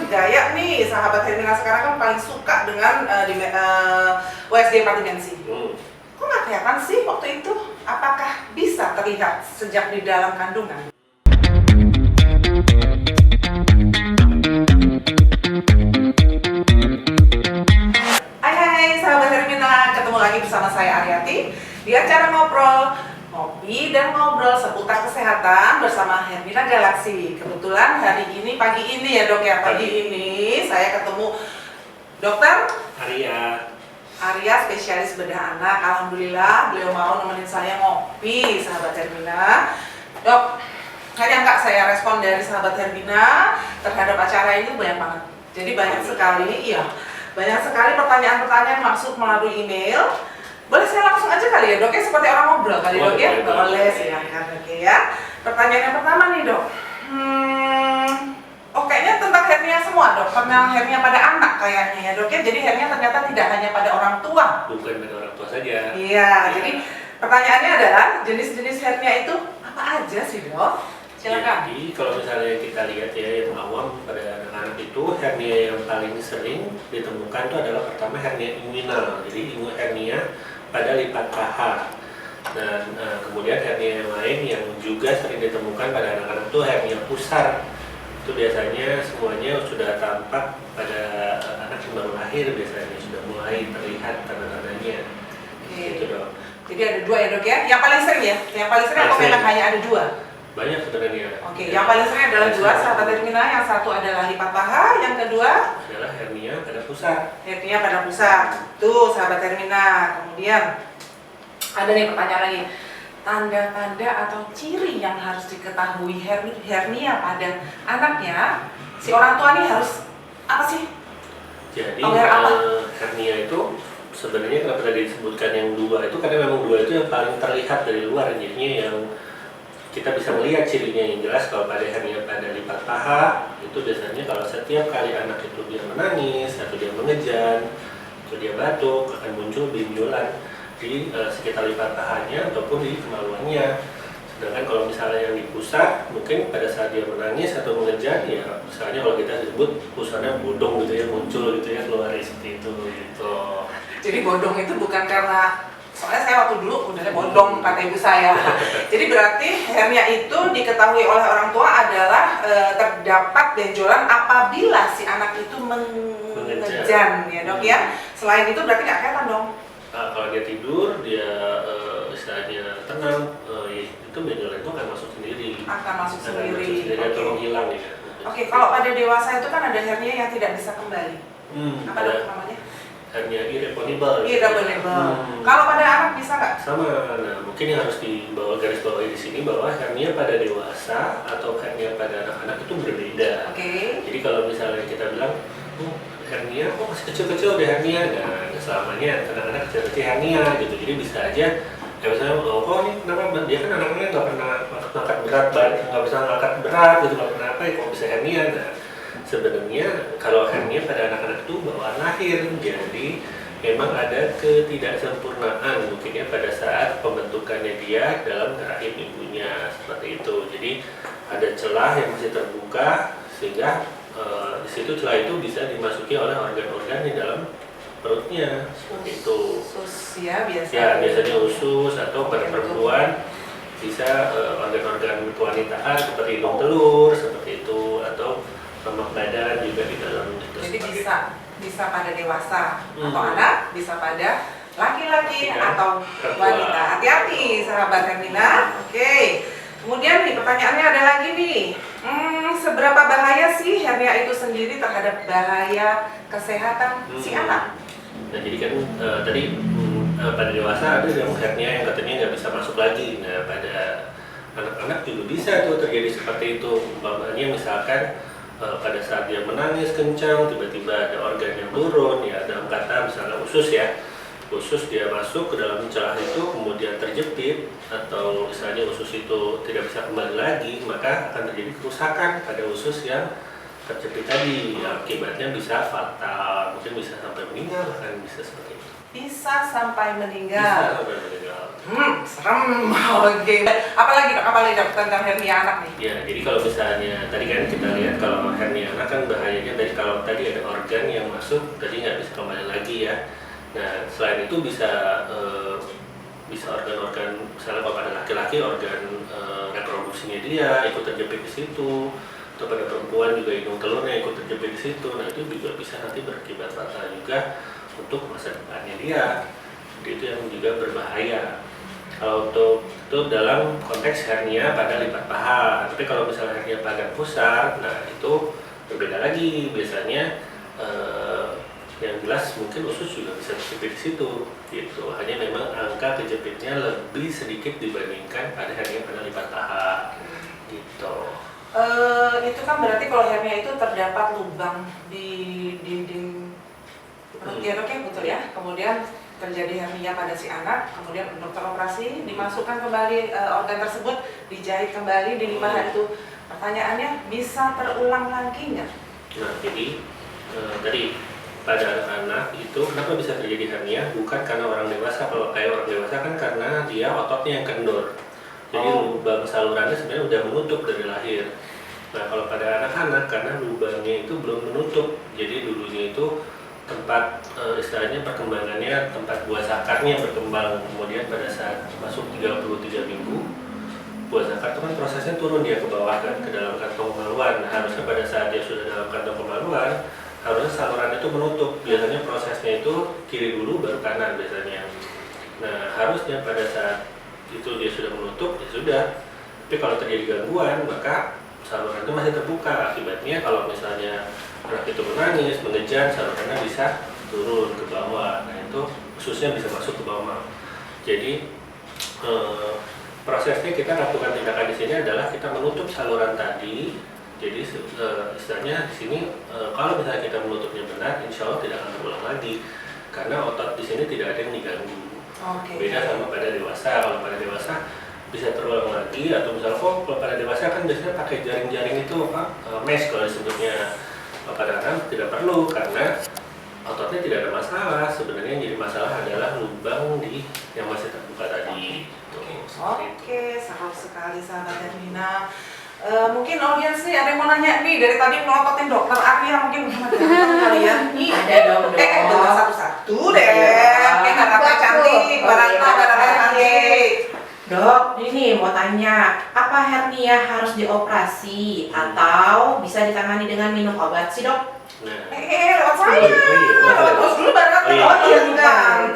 gaya nih, sahabat Hermina sekarang kan paling suka dengan USG 4 dimensi. Kok nggak kelihatan sih waktu itu? Apakah bisa terlihat sejak di dalam kandungan? Hai sahabat Hermina, ketemu lagi bersama saya Aryati di acara ngopi dan ngobrol seputar kesehatan bersama Hermina Galaxy. Kebetulan hari ini, pagi ini ya dok ya, pagi ini saya ketemu dokter Arya, spesialis bedah anak. Alhamdulillah beliau mau nemenin saya ngopi, sahabat Hermina. Dok, nggak nyangka saya respon dari sahabat Hermina terhadap acara ini banyak banget. Jadi banyak sekali pertanyaan-pertanyaan masuk melalui email. Boleh saya langsung aja kali ya dok ya, seperti orang ngobrol kali dok ya? Boleh, silakan. Oke ya. Pertanyaan yang pertama nih dok. Kayaknya tentang hernia semua dok, karena hernia pada anak kayaknya ya dok ya. Jadi hernia ternyata tidak hanya pada orang tua. Bukan pada orang tua saja. Iya. Jadi pertanyaannya adalah jenis-jenis hernia itu apa aja sih dok? Silakan. Jadi kalau misalnya kita lihat ya yang awam pada anak-anak itu, hernia yang paling sering ditemukan itu adalah pertama hernia inguinal. Jadi hernia pada lipat paha. Dan kemudian hernia yang lain yang juga sering ditemukan pada anak-anak itu hernia pusar. Itu biasanya semuanya sudah tampak pada anak yang baru lahir, biasanya sudah mulai terlihat tanda-tandanya. Gitu dok. Jadi ada dua ya dok ya? Yang paling sering ya? Yang paling sering atau memang hanya ada dua? Banyak sebenarnya. Oke, yang paling sering adalah dua, sahabat Hermina. Yang satu adalah lipat paha, yang kedua adalah hernia pada pusar. Hernia pada pusar. Tuh, sahabat Hermina. Kemudian ada nih pertanyaan lagi. Tanda-tanda atau ciri yang harus diketahui hernia pada anaknya, si orang tua nih harus apa sih? Jadi hernia itu sebenarnya kenapa tadi disebutkan yang dua itu karena memang dua itu yang paling terlihat dari luar, jadinya yang kita bisa melihat cirinya yang jelas. Kalau pada hernia pada lipat paha itu biasanya kalau setiap kali anak itu dia menangis atau dia mengejan atau dia batuk akan muncul benjolan di sekitar lipat pahanya ataupun di kemaluannya. Sedangkan kalau misalnya yang di pusat, mungkin pada saat dia menangis atau mengejan ya misalnya kalau kita sebut pusatnya bodong gitu ya, muncul gitu ya, keluar seperti itu gitu. Jadi bodong itu bukan karena, soalnya saya waktu dulu udahnya bodong kata ibu saya. Jadi berarti hernia itu diketahui oleh orang tua adalah terdapat benjolan apabila si anak itu mengejan ya dok ya. Selain itu berarti nggak kelihatan dong. Kalau dia tidur, dia istilahnya tenang, itu benjolan itu akan masuk sendiri. Atau menghilang ya. Oke, kalau pada dewasa itu kan ada hernia yang tidak bisa kembali. Apa dok namanya? Hernia irreparable. Kalau pada anak bisa nggak? Sama. Nah, mungkin yang harus garis bawahi di sini bahwa hernia pada dewasa atau hernia pada anak-anak itu berbeda. Jadi kalau misalnya kita bilang hernia, masih kecil-kecil udah hernia, nah selamanya anak-anak kecil-kecil hernia gitu. Jadi bisa aja, misalnya, ini kenapa dia kan anaknya nggak pernah angkat berat, nggak bisa angkat berat gitu, nggak pernah apa, kok bisa hernia. Nah, sebenarnya kalau hernia pada anak-anak itu bawaan lahir, jadi memang ada ketidaksempurnaan mungkin ya pada saat pembentukannya dia dalam rahim ibunya seperti itu. Jadi ada celah yang masih terbuka sehingga di situ celah itu bisa dimasuki oleh organ-organ di dalam perutnya seperti itu. Usus ya biasanya. Ya biasanya usus atau pada perempuan bisa organ-organ kewanitaan seperti hidung telur seperti itu atau lemak badan juga di dalam itu. Jadi bisa pada dewasa atau anak, bisa pada laki-laki atau wanita. Hati-hati sahabat Hermina. Oke. Kemudian nih pertanyaannya ada lagi nih. Seberapa bahaya sih hernia itu sendiri terhadap bahaya kesehatan si anak? Nah jadi kan tadi pada dewasa ada yang hernia yang katanya nggak bisa masuk lagi. Nah pada anak-anak juga bisa tuh terjadi seperti itu. Umpamanya misalkan pada saat dia menangis kencang, tiba-tiba ada organ yang turun, ya dalam kata misalnya usus ya, usus dia masuk ke dalam celah itu kemudian terjepit atau misalnya usus itu tidak bisa kembali lagi, maka akan terjadi kerusakan pada usus yang terjepit tadi. Akibatnya bisa fatal, mungkin bisa sampai meninggal, bahkan bisa seperti itu. Bisa sampai meninggal. Serem. Oke. Apalagi dok tentang hernia anak nih? Ya, jadi kalau misalnya tadi kan kita lihat kalau hernia anak kan bahayanya dari kalau tadi ada organ yang masuk, tadi nggak bisa kembali lagi ya. Nah, selain itu bisa organ-organ, misalnya kalau pada laki-laki organ reproduksinya dia ikut terjepit di situ, atau pada perempuan juga hidung telurnya ikut terjepit di situ. Nah, itu juga bisa nanti berakibat fatal juga untuk masa depannya dia. Jadi itu yang juga berbahaya. Kalau untuk itu dalam konteks hernia pada lipat paha, tapi kalau misalnya hernia pada pusar, nah itu berbeda lagi. Biasanya yang jelas mungkin usus juga bisa terjepit di situ, gitu. Hanya memang angka kejepitnya lebih sedikit dibandingkan pada hernia pada lipat paha, gitu. Itu kan berarti kalau hernia itu terdapat lubang di dinding perut ya dok ya, betul ya? Kemudian terjadi hernia pada si anak, kemudian dokter operasi dimasukkan kembali organ tersebut, dijahit kembali di 5 hari itu. Pertanyaannya, bisa terulang lagi nggak? Nah, jadi tadi pada anak itu kenapa bisa terjadi hernia? Bukan karena orang dewasa. Kalau kayak orang dewasa kan karena dia ototnya yang kendor. Jadi lubang salurannya sebenarnya udah menutup dari lahir. Nah, kalau pada anak-anak karena lubangnya itu belum menutup, jadi dulunya itu tempat istilahnya perkembangannya, tempat buah sakarnya berkembang. Kemudian pada saat masuk 33 minggu, buah sakar itu kan prosesnya turun dia ke bawah kan, ke dalam kantong kemaluan. Nah, harusnya pada saat dia sudah dalam kantong kemaluan, harusnya saluran itu menutup. Biasanya prosesnya itu kiri dulu baru kanan biasanya. Nah, harusnya pada saat itu dia sudah menutup, ya sudah. Tapi kalau terjadi gangguan, maka saluran itu masih terbuka. Akibatnya kalau misalnya anak itu menangis, mengejar, salurannya bisa turun ke bawah. Nah, itu ususnya bisa masuk ke bawah. Jadi prosesnya kita lakukan tindakan di sini adalah kita menutup saluran tadi. Jadi istilahnya di sini kalau misalnya kita menutupnya benar, insya Allah tidak akan terulang lagi karena otot di sini tidak ada yang diganggu. Beda sama pada dewasa. Kalau pada dewasa bisa terulang lagi, atau misalnya kalau pada dewasa kan biasanya pakai jaring-jaring itu mesh kalau disebutnya. Pada anak tidak perlu karena ototnya tidak ada masalah. Sebenarnya yang jadi masalah adalah lubang yang masih terbuka tadi. Oke, seru sekali sahabat Hermina. Mungkin audiens nih ada yang mau nanya nih, dari tadi melototin dokter Arya mungkin ada kalian nih. Ada dong. Dengar satu-satu deh. Nggak apa cantik, barangnya cantik. Dok, ini mau tanya, apa hernia harus dioperasi atau bisa ditangani dengan minum obat sih dok? Nah, Lewat saya. Terus dulu baru kan. Iya,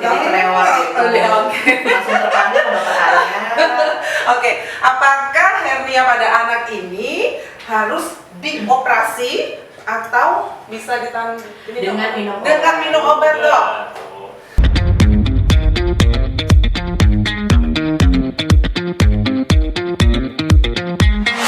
jadi kelewat gitu. Oke. Langsung terpanggil ke dokter Arya. Oke, apakah hernia pada anak ini harus dioperasi atau bisa Dengan minum obat. dengan minum obat dok?